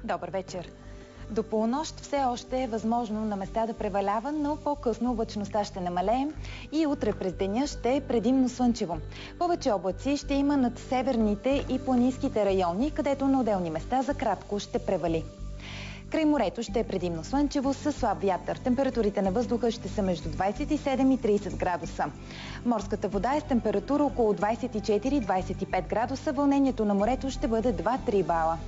Добър вечер. До полунощ все още е възможно на места да превалява, но по-късно облачността ще намалее и утре през деня ще е предимно слънчево. Повече облаци ще има над северните и планинските райони, където на отделни места за кратко ще превали. Край морето ще е предимно слънчево със слаб вятър. Температурите на въздуха ще са между 27 и 30 градуса. Морската вода е с температура около 24-25 градуса. Вълнението на морето ще бъде 2-3 бала.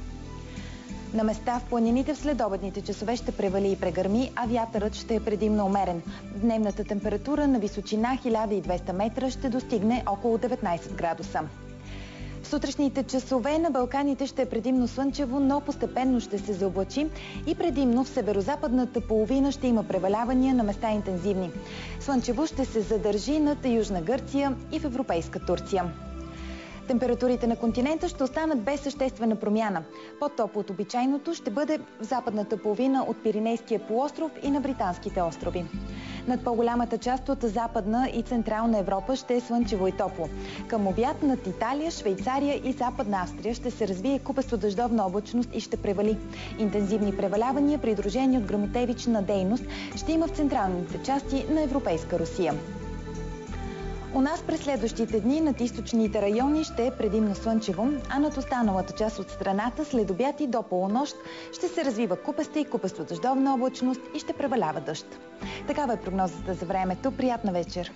На места в планините в следобедните часове ще превали и прегърми, а вятърът ще е предимно умерен. Дневната температура на височина 1200 метра ще достигне около 19 градуса. В сутрешните часове на Балканите ще е предимно слънчево, но постепенно ще се заоблачи и предимно в северозападната половина ще има превалявания, на места интензивни. Слънчево ще се задържи над Южна Гърция и в европейска Турция. Температурите на континента ще останат без съществена промяна. По-топло от обичайното ще бъде в западната половина от Пиренейския полуостров и на Британските острови. Над по-голямата част от Западна и Централна Европа ще е слънчево и топло. Към обяд над Италия, Швейцария и Западна Австрия ще се развие купесто-дъждовна облачност и ще превали. Интензивни превалявания, придружени от гръмотевична дейност, ще има в централните части на Европейска Русия. У нас през следващите дни над източните райони ще е предимно слънчево, а над останалата част от страната след обяд и до полунощ ще се развива купеста и купесто-дъждовна облачност и ще превалява дъжд. Такава е прогнозата за времето. Приятна вечер!